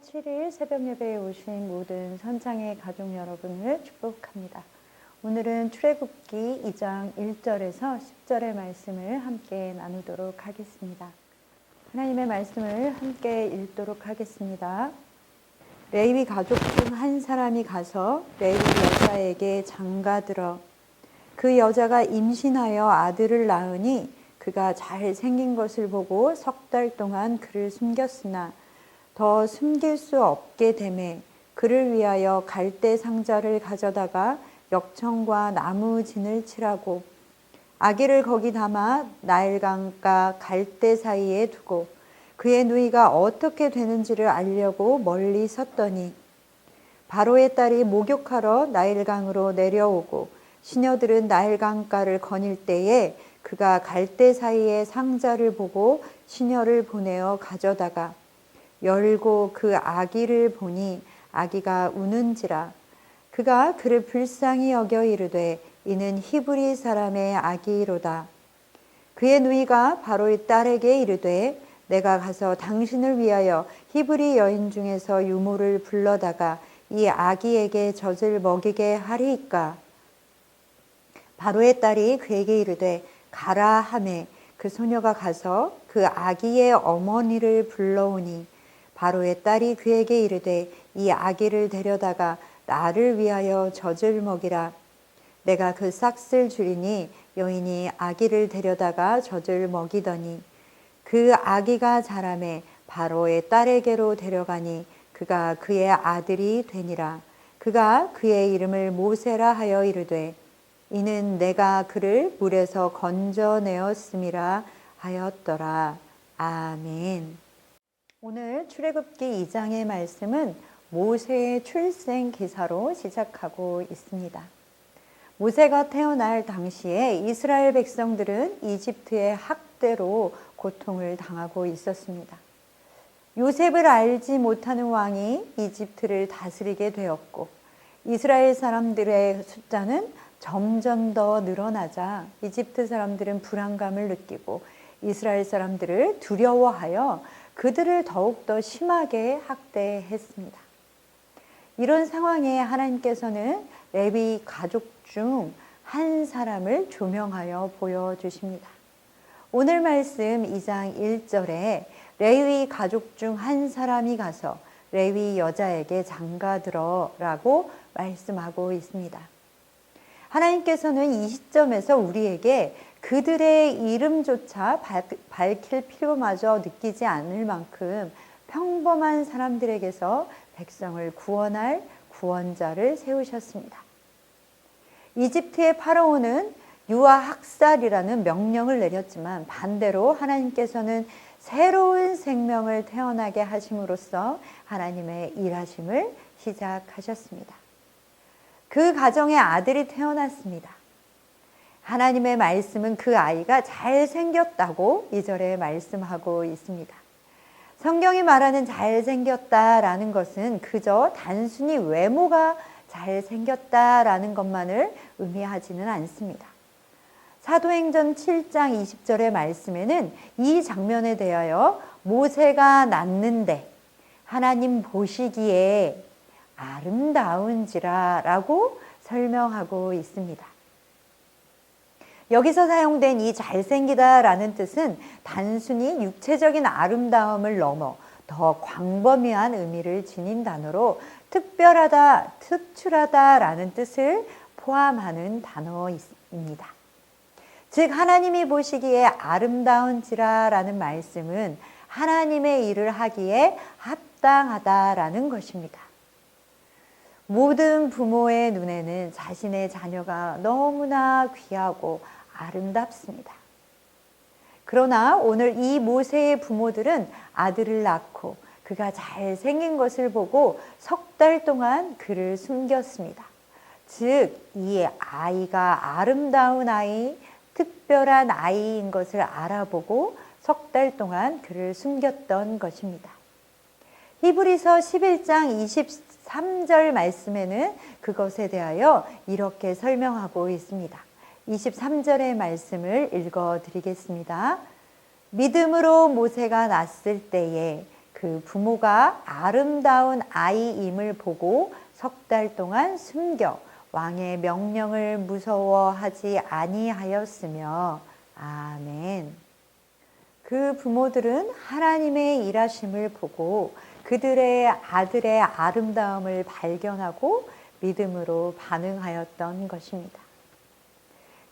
7일 새벽 예배에 오신 모든 선창의 가족 여러분을 축복합니다. 오늘은 출애굽기 2장 1절에서 10절의 말씀을 함께 나누도록 하겠습니다. 하나님의 말씀을 함께 읽도록 하겠습니다. 레위 가족 중 한 사람이 가서 레위 여자에게 장가들어 그 여자가 임신하여 아들을 낳으니 그가 잘 생긴 것을 보고 석 달 동안 그를 숨겼으나 더 숨길 수 없게 되매 그를 위하여 갈대 상자를 가져다가 역청과 나무 진을 칠하고 아기를 거기 담아 나일강과 갈대 사이에 두고 그의 누이가 어떻게 되는지를 알려고 멀리 섰더니 바로의 딸이 목욕하러 나일강으로 내려오고 시녀들은 나일강가를 거닐 때에 그가 갈대 사이에 상자를 보고 시녀를 보내어 가져다가 열고 그 아기를 보니 아기가 우는지라 그가 그를 불쌍히 여겨 이르되 이는 히브리 사람의 아기이로다. 그의 누이가 바로의 딸에게 이르되 내가 가서 당신을 위하여 히브리 여인 중에서 유모를 불러다가 이 아기에게 젖을 먹이게 하리이까. 바로의 딸이 그에게 이르되 가라 하매 그 소녀가 가서 그 아기의 어머니를 불러오니 바로의 딸이 그에게 이르되 이 아기를 데려다가 나를 위하여 젖을 먹이라. 내가 그 싹쓸 주리니 여인이 아기를 데려다가 젖을 먹이더니 그 아기가 자라매 바로의 딸에게로 데려가니 그가 그의 아들이 되니라. 그가 그의 이름을 모세라 하여 이르되 이는 내가 그를 물에서 건져내었음이라 하였더라. 아멘. 오늘 출애굽기 2장의 말씀은 모세의 출생 기사로 시작하고 있습니다. 모세가 태어날 당시에 이스라엘 백성들은 이집트의 학대로 고통을 당하고 있었습니다. 요셉을 알지 못하는 왕이 이집트를 다스리게 되었고 이스라엘 사람들의 숫자는 점점 더 늘어나자 이집트 사람들은 불안감을 느끼고 이스라엘 사람들을 두려워하여 그들을 더욱더 심하게 학대했습니다. 이런 상황에 하나님께서는 레위 가족 중 한 사람을 조명하여 보여주십니다. 오늘 말씀 2장 1절에 레위 가족 중 한 사람이 가서 레위 여자에게 장가들어 라고 말씀하고 있습니다. 하나님께서는 이 시점에서 우리에게 그들의 이름조차 밝힐 필요마저 느끼지 않을 만큼 평범한 사람들에게서 백성을 구원할 구원자를 세우셨습니다. 이집트의 파라오는 유아 학살이라는 명령을 내렸지만 반대로 하나님께서는 새로운 생명을 태어나게 하심으로써 하나님의 일하심을 시작하셨습니다. 그 가정에 아들이 태어났습니다. 하나님의 말씀은 그 아이가 잘생겼다고 2절에 말씀하고 있습니다. 성경이 말하는 잘생겼다라는 것은 그저 단순히 외모가 잘생겼다라는 것만을 의미하지는 않습니다. 사도행전 7장 20절의 말씀에는 이 장면에 대하여 모세가 낳는데 하나님 보시기에 아름다운지라 라고 설명하고 있습니다. 여기서 사용된 이 잘생기다 라는 뜻은 단순히 육체적인 아름다움을 넘어 더 광범위한 의미를 지닌 단어로 특별하다, 특출하다 라는 뜻을 포함하는 단어입니다. 즉 하나님이 보시기에 아름다운지라 라는 말씀은 하나님의 일을 하기에 합당하다라는 것입니다. 모든 부모의 눈에는 자신의 자녀가 너무나 귀하고 아름답습니다. 그러나 오늘 이 모세의 부모들은 아들을 낳고 그가 잘생긴 것을 보고 석 달 동안 그를 숨겼습니다. 즉, 이 아이가 아름다운 아이, 특별한 아이인 것을 알아보고 석 달 동안 그를 숨겼던 것입니다. 히브리서 11장 23절 말씀에는 그것에 대하여 이렇게 설명하고 있습니다. 23절의 말씀을 읽어드리겠습니다. 믿음으로 모세가 났을 때에 그 그 부모가 아름다운 아이임을 보고 석 달 동안 숨겨 왕의 명령을 무서워하지 아니하였으며. 아멘. 그 부모들은 하나님의 일하심을 보고 그들의 아들의 아름다움을 발견하고 믿음으로 반응하였던 것입니다.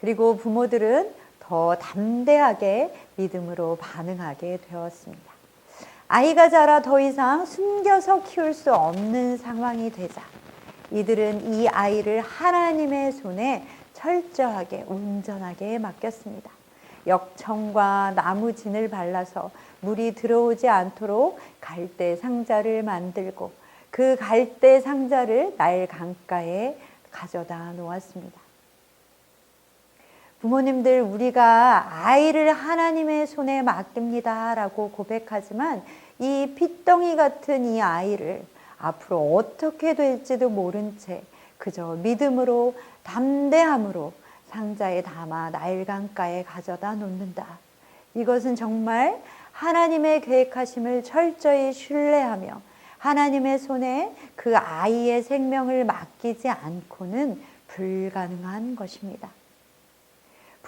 그리고 부모들은 더 담대하게 믿음으로 반응하게 되었습니다. 아이가 자라 더 이상 숨겨서 키울 수 없는 상황이 되자 이들은 이 아이를 하나님의 손에 철저하게 온전하게 맡겼습니다. 역청과 나무진을 발라서 물이 들어오지 않도록 갈대 상자를 만들고 그 갈대 상자를 나일 강가에 가져다 놓았습니다. 부모님들, 우리가 아이를 하나님의 손에 맡깁니다 라고 고백하지만 이 핏덩이 같은 이 아이를 앞으로 어떻게 될지도 모른 채 그저 믿음으로 담대함으로 상자에 담아 나일 강가에 가져다 놓는다. 이것은 정말 하나님의 계획하심을 철저히 신뢰하며 하나님의 손에 그 아이의 생명을 맡기지 않고는 불가능한 것입니다.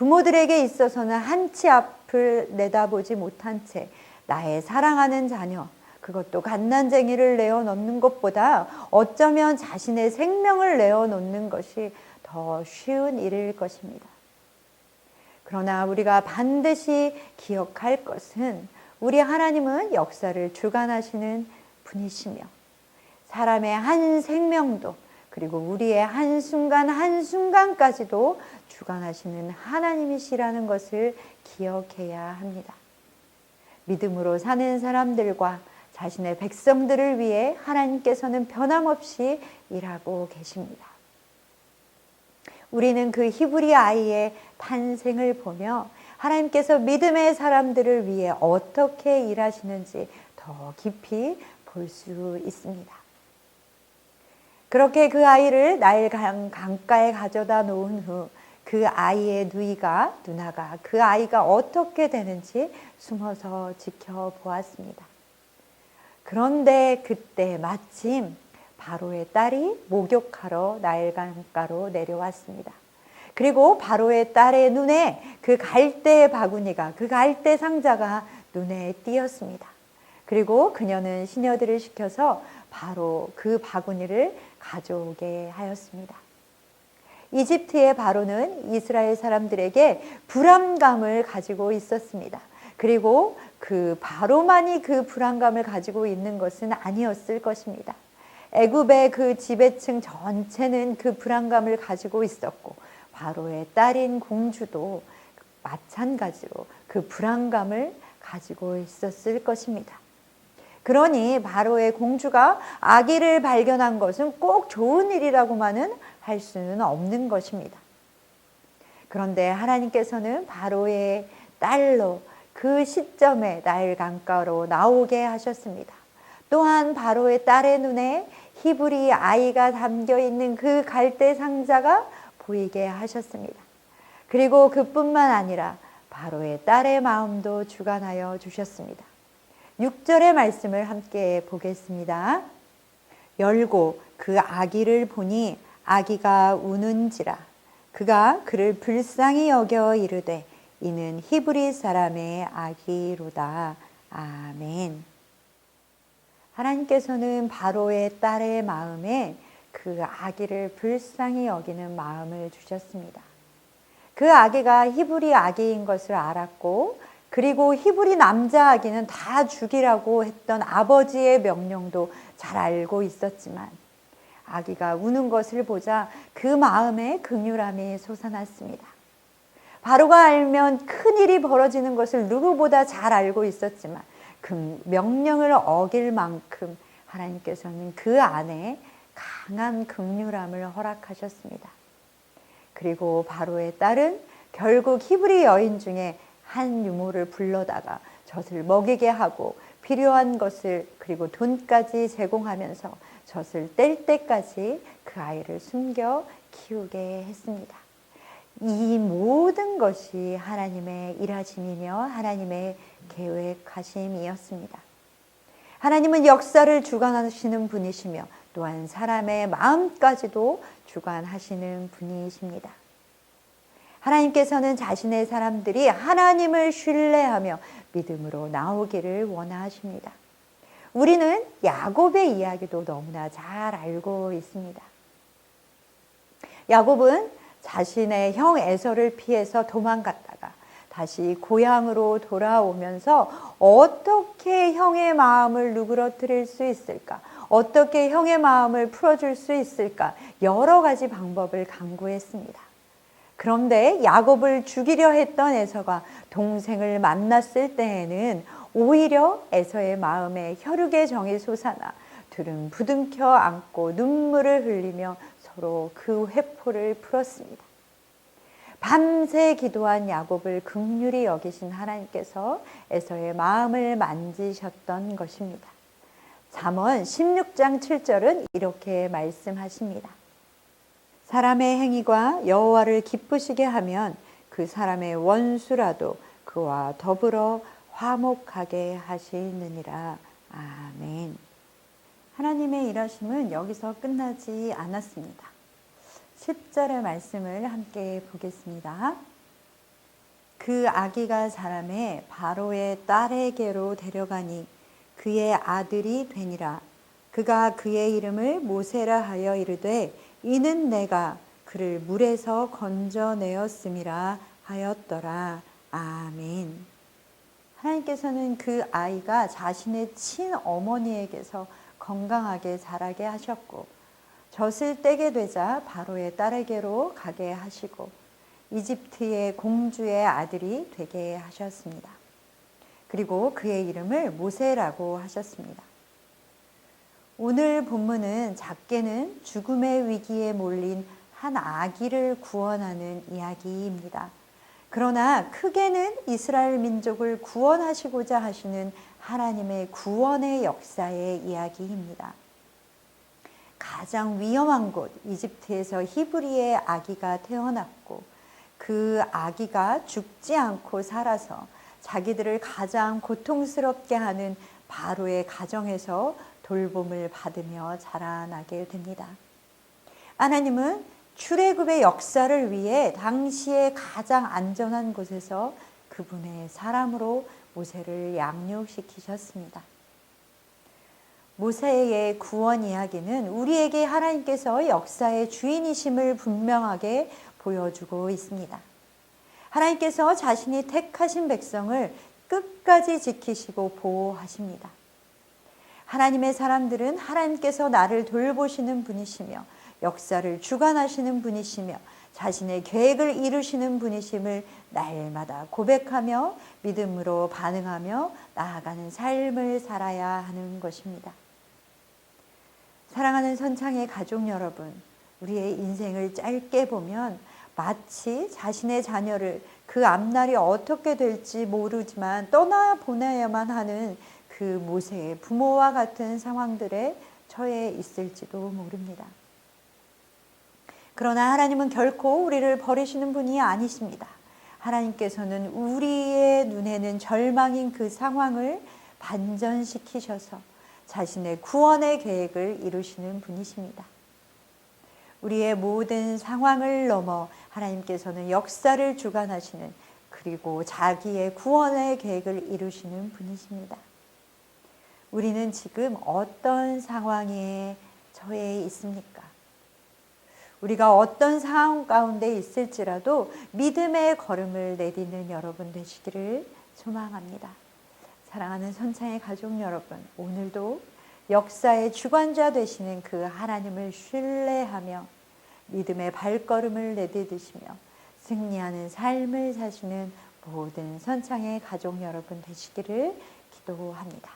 부모들에게 있어서는 한치 앞을 내다보지 못한 채 나의 사랑하는 자녀, 그것도 갓난쟁이를 내어놓는 것보다 어쩌면 자신의 생명을 내어놓는 것이 더 쉬운 일일 것입니다. 그러나 우리가 반드시 기억할 것은 우리 하나님은 역사를 주관하시는 분이시며 사람의 한 생명도 그리고 우리의 한순간 한순간까지도 주관하시는 하나님이시라는 것을 기억해야 합니다. 믿음으로 사는 사람들과 자신의 백성들을 위해 하나님께서는 변함없이 일하고 계십니다. 우리는 그 히브리 아이의 탄생을 보며 하나님께서 믿음의 사람들을 위해 어떻게 일하시는지 더 깊이 볼 수 있습니다. 그렇게 그 아이를 나일 강가에 가져다 놓은 후 그 아이의 누나가 그 아이가 어떻게 되는지 숨어서 지켜보았습니다. 그런데 그때 마침 바로의 딸이 목욕하러 나일 강가로 내려왔습니다. 그리고 바로의 딸의 눈에 그 갈대 바구니가, 그 갈대 상자가 눈에 띄었습니다. 그리고 그녀는 시녀들을 시켜서 바로 그 바구니를 가져오게 하였습니다. 이집트의 바로는 이스라엘 사람들에게 불안감을 가지고 있었습니다. 그리고 그 바로만이 그 불안감을 가지고 있는 것은 아니었을 것입니다. 애굽의 그 지배층 전체는 그 불안감을 가지고 있었고 바로의 딸인 공주도 마찬가지로 그 불안감을 가지고 있었을 것입니다. 그러니 바로의 공주가 아기를 발견한 것은 꼭 좋은 일이라고만은 할 수는 없는 것입니다. 그런데 하나님께서는 바로의 딸로 그 시점에 나일 강가로 나오게 하셨습니다. 또한 바로의 딸의 눈에 히브리 아이가 담겨 있는 그 갈대 상자가 보이게 하셨습니다. 그리고 그뿐만 아니라 바로의 딸의 마음도 주관하여 주셨습니다. 6절의 말씀을 함께 보겠습니다. 열고 그 아기를 보니 아기가 우는지라 그가 그를 불쌍히 여겨 이르되 이는 히브리 사람의 아기로다. 아멘. 하나님께서는 바로의 딸의 마음에 그 아기를 불쌍히 여기는 마음을 주셨습니다. 그 아기가 히브리 아기인 것을 알았고 그리고 히브리 남자 아기는 다 죽이라고 했던 아버지의 명령도 잘 알고 있었지만 아기가 우는 것을 보자 그 마음에 긍휼함이 솟아났습니다. 바로가 알면 큰일이 벌어지는 것을 누구보다 잘 알고 있었지만 그 명령을 어길 만큼 하나님께서는 그 안에 강한 긍휼함을 허락하셨습니다. 그리고 바로의 딸은 결국 히브리 여인 중에 한 유모를 불러다가 젖을 먹이게 하고 필요한 것을 그리고 돈까지 제공하면서 젖을 뗄 때까지 그 아이를 숨겨 키우게 했습니다. 이 모든 것이 하나님의 일하심이며 하나님의 계획하심이었습니다. 하나님은 역사를 주관하시는 분이시며 또한 사람의 마음까지도 주관하시는 분이십니다. 하나님께서는 자신의 사람들이 하나님을 신뢰하며 믿음으로 나오기를 원하십니다. 우리는 야곱의 이야기도 너무나 잘 알고 있습니다. 야곱은 자신의 형 에서를 피해서 도망갔다가 다시 고향으로 돌아오면서 어떻게 형의 마음을 누그러뜨릴 수 있을까? 어떻게 형의 마음을 풀어줄 수 있을까? 여러 가지 방법을 강구했습니다. 그런데 야곱을 죽이려 했던 에서가 동생을 만났을 때에는 오히려 에서의 마음에 혈육의 정이 솟아나 둘은 부둥켜 안고 눈물을 흘리며 서로 그 회포를 풀었습니다. 밤새 기도한 야곱을 긍휼히 여기신 하나님께서 에서의 마음을 만지셨던 것입니다. 잠언 16장 7절은 이렇게 말씀하십니다. 사람의 행위가 여호와를 기쁘시게 하면 그 사람의 원수라도 그와 더불어 화목하게 하시느니라. 아멘. 하나님의 일하심은 여기서 끝나지 않았습니다. 10절의 말씀을 함께 보겠습니다. 그 아기가 자라매 바로의 딸에게로 데려가니 그의 아들이 되니라. 그가 그의 이름을 모세라 하여 이르되 이는 내가 그를 물에서 건져내었음이라 하였더라. 아멘. 하나님께서는 그 아이가 자신의 친어머니에게서 건강하게 자라게 하셨고 젖을 떼게 되자 바로의 딸에게로 가게 하시고 이집트의 공주의 아들이 되게 하셨습니다. 그리고 그의 이름을 모세라고 하셨습니다. 오늘 본문은 작게는 죽음의 위기에 몰린 한 아기를 구원하는 이야기입니다. 그러나 크게는 이스라엘 민족을 구원하시고자 하시는 하나님의 구원의 역사의 이야기입니다. 가장 위험한 곳 이집트에서 히브리의 아기가 태어났고 그 아기가 죽지 않고 살아서 자기들을 가장 고통스럽게 하는 바로의 가정에서 돌봄을 받으며 자라나게 됩니다. 하나님은 출애굽의 역사를 위해 당시에 가장 안전한 곳에서 그분의 사람으로 모세를 양육시키셨습니다. 모세의 구원 이야기는 우리에게 하나님께서 역사의 주인이심을 분명하게 보여주고 있습니다. 하나님께서 자신이 택하신 백성을 끝까지 지키시고 보호하십니다. 하나님의 사람들은 하나님께서 나를 돌보시는 분이시며 역사를 주관하시는 분이시며 자신의 계획을 이루시는 분이심을 날마다 고백하며 믿음으로 반응하며 나아가는 삶을 살아야 하는 것입니다. 사랑하는 선창의 가족 여러분, 우리의 인생을 짧게 보면 마치 자신의 자녀를 그 앞날이 어떻게 될지 모르지만 떠나보내야만 하는 그 모세의 부모와 같은 상황들에 처해 있을지도 모릅니다. 그러나 하나님은 결코 우리를 버리시는 분이 아니십니다. 하나님께서는 우리의 눈에는 절망인 그 상황을 반전시키셔서 자신의 구원의 계획을 이루시는 분이십니다. 우리의 모든 상황을 넘어 하나님께서는 역사를 주관하시는 그리고 자기의 구원의 계획을 이루시는 분이십니다. 우리는 지금 어떤 상황에 처해 있습니까? 우리가 어떤 상황 가운데 있을지라도 믿음의 걸음을 내딛는 여러분 되시기를 소망합니다. 사랑하는 선창의 가족 여러분, 오늘도 역사의 주관자 되시는 그 하나님을 신뢰하며 믿음의 발걸음을 내딛으시며 승리하는 삶을 사시는 모든 선창의 가족 여러분 되시기를 기도합니다.